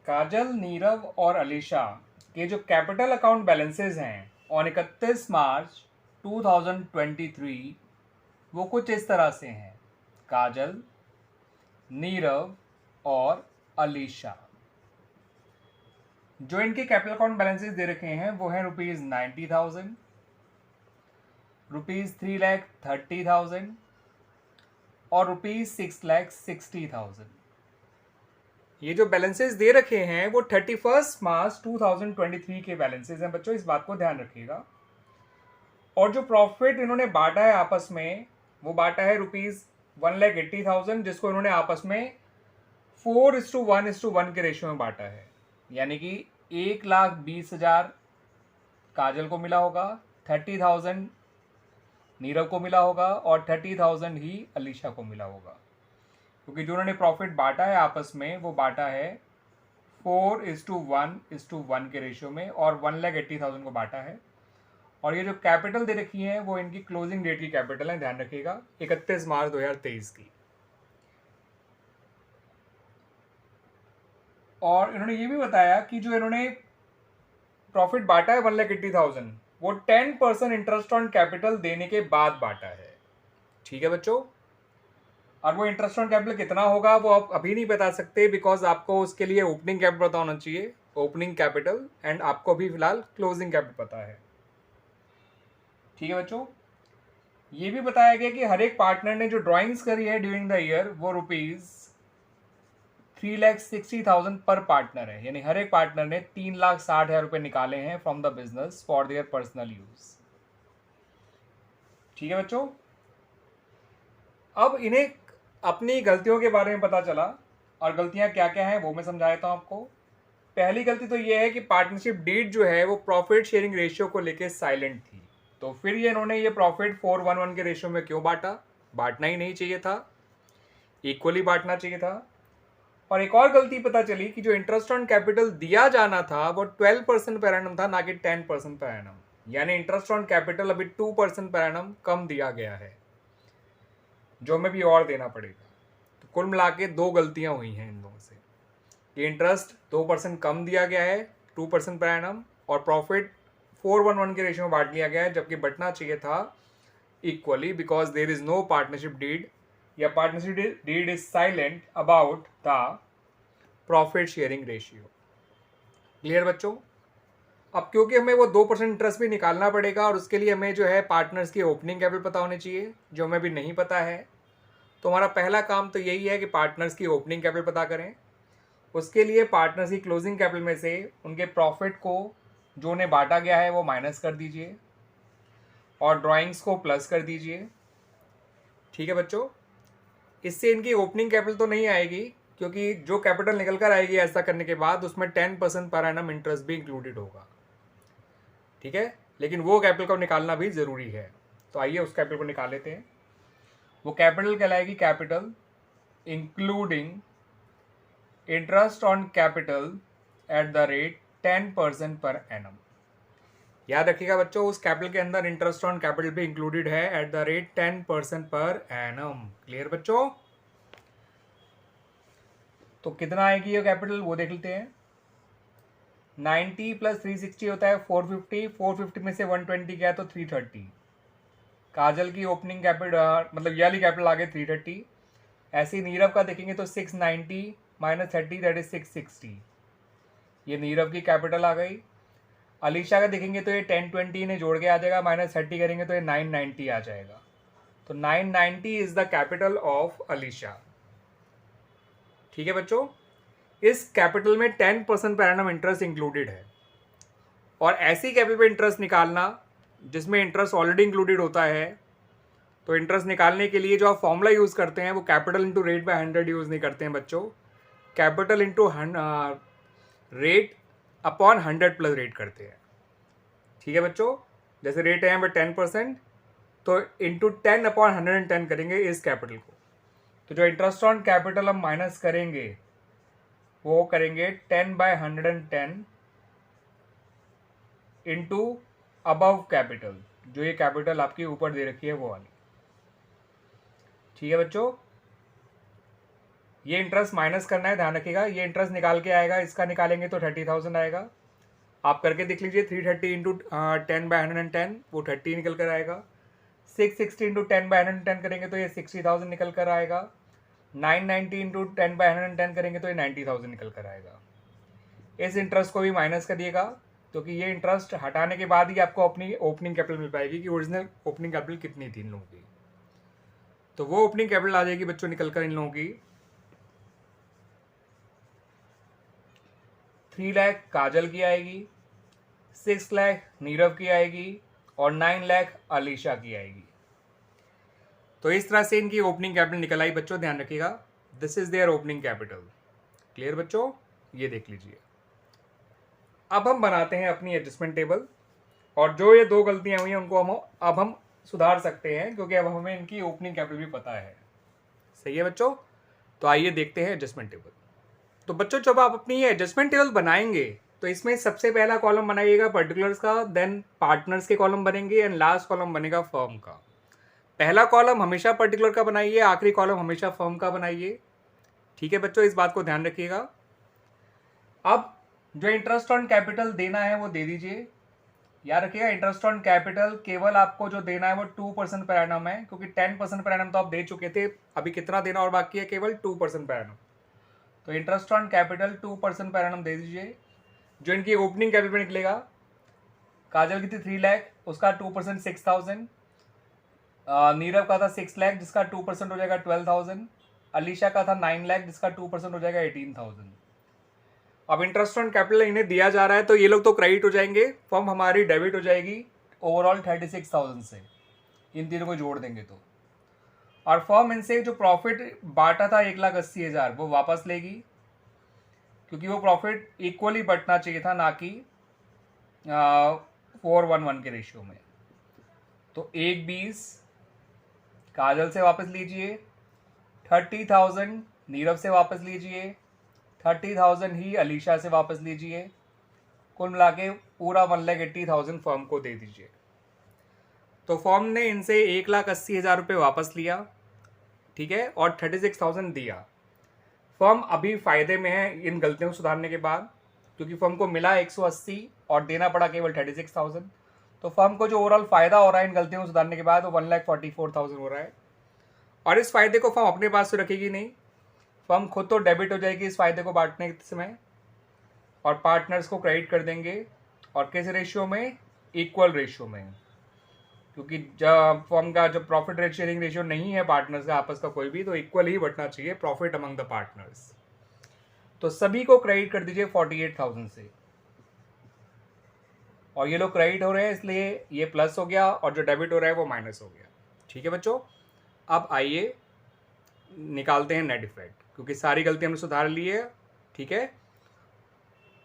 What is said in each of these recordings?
काजल, नीरव और अलीशा के जो कैपिटल अकाउंट बैलेंसेस हैं ऑन 31 मार्च 2023 वो कुछ इस तरह से हैं। काजल, नीरव और अलीशा, जो इनके कैपिटल अकाउंट बैलेंसेस दे रखे हैं वो हैं ₹90,000, ₹3,30,000 और ₹6,60,000। ये जो बैलेंसेस दे रखे हैं वो 31 मार्च 2023 के बैलेंसेस हैं बच्चों, इस बात को ध्यान रखिएगा। और जो प्रॉफिट इन्होंने बांटा है आपस में वो बांटा है ₹1,80,000, जिसको इन्होंने आपस में 4:1:1 के रेशियो में बांटा है। यानी कि 1,20,000 काजल को मिला होगा, 30,000 नीरव को मिला होगा और 30,000 ही अलीशा को मिला होगा, क्योंकि जो उन्होंने प्रॉफिट बांटा है आपस में वो बांटा है 4:1:1 के रेशियो में और 1,80,000 को बांटा है। और ये जो कैपिटल दे रखी है वो इनकी क्लोजिंग डेट की कैपिटल है, ध्यान रखिएगा, 31 मार्च 2023 की। और इन्होंने ये भी बताया कि जो इन्होंने प्रॉफिट बांटा है 1,80,000 वो 10% इंटरेस्ट ऑन कैपिटल देने के बाद बांटा है। ठीक है बच्चों, और वो इंटरेस्ट ऑन कैपिटल कितना होगा वो आप अभी नहीं बता सकते, बिकॉज आपको उसके लिए ओपनिंग कैपिटल पता होना चाहिए, ओपनिंग कैपिटल, एंड आपको अभी फिलहाल क्लोजिंग कैपिटल पता है। ठीक है बच्चों, ये भी बताया गया कि हर एक पार्टनर ने जो ड्राइंग्स करी है ड्यूरिंग द ईयर वो ₹3,60,000 पर पार्टनर है, यानी हर एक पार्टनर ने 3,60,000 रुपये निकाले हैं from the business for their personal use. ठीक है बच्चों, अब इन्हें अपनी गलतियों के बारे में पता चला, और गलतियां क्या क्या हैं वो मैं समझा देता हूं आपको। पहली गलती तो ये है कि पार्टनरशिप डीड जो है वो प्रॉफिट शेयरिंग रेशियो को लेके साइलेंट थी। तो फिर ये इन्होंने ये प्रॉफिट 4:1 के रेशियो में क्यों बांटा? बांटना ही नहीं चाहिए था, इक्वली बांटना चाहिए था। और एक और गलती पता चली कि जो इंटरेस्ट ऑन कैपिटल दिया जाना था वो 12% पर एनम था, ना कि 10% पर एनम। यानी इंटरेस्ट ऑन कैपिटल अभी 2% पर एनम कम दिया गया है, जो हमें भी और देना पड़ेगा। तो कुल मिला के दो गलतियां हुई हैं इन दोनों से, कि इंटरेस्ट 2% कम दिया गया है 2% पर एनम, और प्रॉफिट 4:1 के रेशियो में बांट लिया गया है, जबकि बटना चाहिए था equally, because there is no partnership deed, या partnership deed is silent about the profit sharing ratio. Clear बच्चों? अब क्योंकि हमें वो 2% इंटरेस्ट भी निकालना पड़ेगा, और उसके लिए हमें जो है पार्टनर्स की ओपनिंग कैपिटल पता होनी चाहिए, जो हमें भी नहीं पता है। तो हमारा पहला काम तो यही है कि पार्टनर्स की ओपनिंग कैपिटल पता करें। उसके लिए पार्टनर्स की क्लोजिंग कैपिटल में से उनके प्रॉफिट को जो उन्हें बांटा गया है वो माइनस कर दीजिए, और ड्राइंग्स को प्लस कर दीजिए। ठीक है बच्चों, इससे इनकी ओपनिंग कैपिटल तो नहीं आएगी, क्योंकि जो कैपिटल निकल कर आएगी ऐसा करने के बाद उसमें 10% पर एनम इंटरेस्ट भी इंक्लूडेड होगा। ठीक है, लेकिन वो कैपिटल को निकालना भी ज़रूरी है। तो आइए उस कैपिटल को निकाल लेते हैं। वो कैपिटल कहलाएगी capital including interest on capital at the rate 10% पर एनम। याद रखिएगा बच्चों, उस कैपिटल के अंदर इंटरेस्ट ऑन कैपिटल भी इंक्लूडेड है एट द रेट 10% पर एनम। क्लियर बच्चों? तो कितना आएगी ये कैपिटल वो देख लेते हैं। 90 + 360 होता है 450, 450 में से 120 गया तो 330। काजल की ओपनिंग कैपिटल मतलब ये वाली कैपिटल आ गई 330। ऐसे ही नीरव का देखेंगे तो 690 - 30 दैट इज 660, ये नीरव की कैपिटल आ गई। अलीशा का देखेंगे तो ये 1020 ने जोड़ के आ जाएगा, -30 करेंगे तो ये 990 आ जाएगा। तो 990 is the capital of Alisha. ठीक है बच्चों, इस कैपिटल में 10% पर एनम इंटरेस्ट इंक्लूडेड है। और ऐसी कैपिटल पे इंटरेस्ट निकालना जिसमें इंटरेस्ट ऑलरेडी इंक्लूडेड होता है, तो इंटरेस्ट निकालने के लिए जो आप फॉर्मूला यूज़ करते हैं वो capital into rate by 100 use नहीं करते हैं बच्चों, capital into rate upon 100 plus rate करते हैं। ठीक है बच्चों, जैसे रेट है 10%, तो इंटू 10 अपॉन 110 करेंगे इस कैपिटल को। तो जो इंटरेस्ट ऑन कैपिटल हम माइनस करेंगे वो करेंगे 10/110 इंटू अबव कैपिटल, जो ये कैपिटल आपकी ऊपर दे रखी है वो वाली। ठीक है बच्चों, ये इंटरेस्ट माइनस करना है, ध्यान रखिएगा। ये इंटरेस्ट निकाल के आएगा, इसका निकालेंगे तो 30,000 आएगा। आप करके देख लीजिए, 330 इंटू 10/110 वो 30 निकल कर आएगा। 660 इंटू 10/110 करेंगे तो ये 60,000 निकल कर आएगा। 990 इंटू 10/110 करेंगे तो ये 90,000 निकल कर आएगा। इस इंटरेस्ट को भी माइनस करिएगा, क्योंकि ये इंटरेस्ट हटाने के बाद ही आपको अपनी ओपनिंग कैपिटल मिल पाएगी कि ओरिजिनल ओपनिंग कैपिटल कितनी थी इन लोगों की। तो वो ओपनिंग कैपिटल आ जाएगी बच्चों निकल कर इन लोगों की 3 लाख काजल की आएगी, 6 लाख नीरव की आएगी और 9 लाख अलीशा की आएगी। तो इस तरह से इनकी ओपनिंग कैपिटल निकल आई बच्चों, ध्यान रखिएगा। This is their opening capital. Clear बच्चों, ये देख लीजिए। अब हम बनाते हैं अपनी एडजस्टमेंट टेबल, और जो ये 2 गलतियां हुई हैं उनको हम सुधार सकते हैं, क्योंकि अब हमें इनकी ओपनिंग कैपिटल भी पता है। सही है बच्चों, तो आइए देखते हैं एडजस्टमेंट टेबल। तो बच्चों जब आप अपनी ये एडजस्टमेंट टेबल बनाएंगे तो इसमें सबसे पहला कॉलम बनाइएगा पर्टिकुलर्स का, देन पार्टनर्स के कॉलम बनेंगे एंड लास्ट कॉलम बनेगा फर्म का। पहला कॉलम हमेशा पर्टिकुलर का बनाइए, आखिरी कॉलम हमेशा फर्म का बनाइए। ठीक है बच्चों, इस बात को ध्यान रखिएगा। अब जो इंटरेस्ट ऑन कैपिटल देना है वो दे दीजिए। याद रखिएगा, इंटरेस्ट ऑन कैपिटल केवल आपको जो देना है वो 2% पर एनम है, क्योंकि 10% पर एनम तो आप दे चुके थे। अभी कितना देना और बाकी है, केवल 2% पर एनम। तो interest on capital 2% per annum दे दीजिए। जो इनकी ओपनिंग कैपिटल निकलेगा, काजल की थी 3 लाख, उसका 2% 6,000। नीरव का था 6 लाख जिसका 2% हो जाएगा 12,000। अलीशा का था 9 लाख जिसका 2% हो जाएगा 18,000। अब इंटरेस्ट ऑन कैपिटल इन्हें दिया जा रहा है तो ये लोग तो क्रेडिट हो जाएंगे, फर्म हमारी डेबिट हो जाएगी ओवरऑल 36,000 से, इन तीनों को जोड़ देंगे तो। और फर्म इनसे जो प्रॉफिट बांटा था 1,80,000 वो वापस लेगी, क्योंकि वो प्रॉफिट इक्वली बंटना चाहिए था, ना कि 4:1 के रेशियो में। तो 1,20 काजल से वापस लीजिए, 30,000 नीरव से वापस लीजिए, 30,000 ही अलीशा से वापस लीजिए। कुल मिला के पूरा 1,80,000 फर्म को दे दीजिए। तो फर्म ने इनसे 1,80,000 रुपये वापस लिया, ठीक है, और 36,000 दिया। फर्म अभी फ़ायदे में है इन गलतियों को सुधारने के बाद, क्योंकि फर्म को मिला 180 और देना पड़ा केवल 36,000। तो फर्म को जो ओवरऑल फ़ायदा हो रहा है इन गलतियों को सुधारने के बाद वो 1,44,000 हो रहा है। और इस फ़ायदे को फर्म अपने पास तो रखेगी नहीं, फर्म खुद तो डेबिट हो जाएगी इस फ़ायदे को बांटने के समय, और पार्टनर्स को क्रेडिट कर देंगे। और किस रेशियो में? इक्वल रेशियो में, क्योंकि जब फर्म का जो प्रॉफिट शेयरिंग रेशियो नहीं है पार्टनर्स का आपस का कोई भी, तो इक्वल ही बंटना चाहिए प्रॉफिट अमंग द पार्टनर्स। तो सभी को क्रेडिट कर दीजिए 48,000 से, और ये लोग क्रेडिट हो रहे हैं इसलिए ये प्लस हो गया, और जो डेबिट हो रहा है वो माइनस हो गया। ठीक है बच्चों, अब आइए निकालते हैं नेट इफेक्ट, क्योंकि सारी गलती हमने सुधार ली है। ठीक है,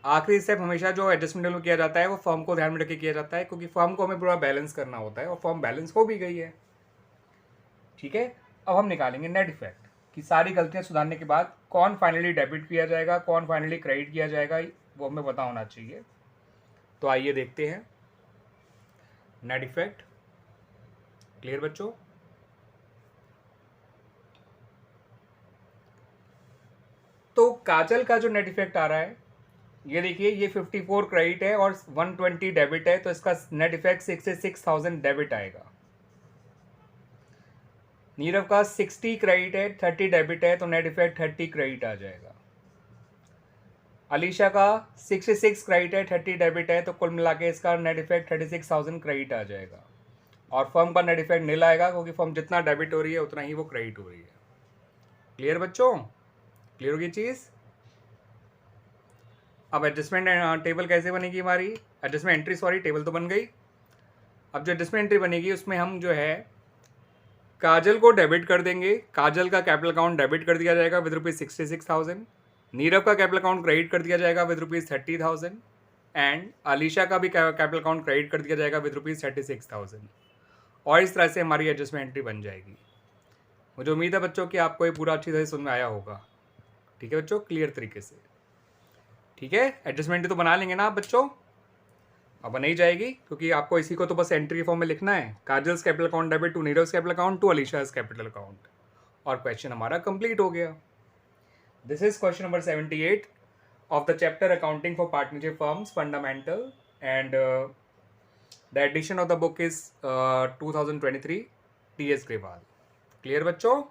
आखिरी स्टेप हमेशा जो एडजस्टमेंट में किया जाता है वो फर्म को ध्यान में रख के किया जाता है, क्योंकि फर्म को हमें पूरा बैलेंस करना होता है, और फर्म बैलेंस हो भी गई है। ठीक है, अब हम निकालेंगे नेट इफेक्ट कि सारी गलतियां सुधारने के बाद कौन फाइनली डेबिट किया जाएगा, कौन फाइनली क्रेडिट किया जाएगा, वो हमें पता होना चाहिए। तो आइए देखते हैं नेट इफेक्ट। क्लियर बच्चों? तो काजल का जो नेट इफेक्ट आ रहा है, ये देखिए, ये 54 क्रेडिट है और 120 डेबिट है, तो इसका नेट इफेक्ट 66,000 डेबिट आएगा। नीरव का 60 क्रेडिट है, 30 डेबिट है, तो नेट इफेक्ट 30 क्रेडिट आ जाएगा। अलीशा का 66 क्रेडिट है, 30 डेबिट है, तो कुल मिला के इसका नेट इफेक्ट 36,000 क्रेडिट आ जाएगा। और फर्म का नेट इफेक्ट नील आएगा, क्योंकि फर्म जितना डेबिट हो रही है उतना ही वो क्रेडिट हो रही है। क्लियर बच्चों? क्लियर होगी चीज़? अब एडजस्टमेंट टेबल कैसे बनेगी हमारी? एडजस्टमेंट एंट्री, सॉरी, टेबल तो बन गई। अब जो एडजस्टमेंट एंट्री बनेगी उसमें हम जो है काजल को डेबिट कर देंगे। काजल का कैपिटल अकाउंट डेबिट कर दिया जाएगा विद ₹66,000। नीरव का कैपिटल अकाउंट क्रेडिट कर दिया जाएगा विद ₹30,000। एंड अलीशा का भी कैपिटल अकाउंट क्रेडिट कर दिया जाएगा विद ₹36,000। और इस तरह से हमारी एडजस्टमेंट एंट्री बन जाएगी। मुझे उम्मीद है बच्चों कि आपको ये पूरा अच्छी तरह से समझ में आया होगा। ठीक है बच्चों, क्लियर तरीके से। ठीक है, एडजस्टमेंट तो बना लेंगे ना आप बच्चों? अब बन ही जाएगी, क्योंकि आपको इसी को तो बस एंट्री फॉर्म में लिखना है। Kajal's capital account debit to Nirav's capital account to Alisha's capital account, और क्वेश्चन हमारा कंप्लीट हो गया। This is question number 78 of the chapter Accounting for Partnership Firms Fundamental, and the edition of the book is 2023 T.S. Grewal. Clear बच्चों?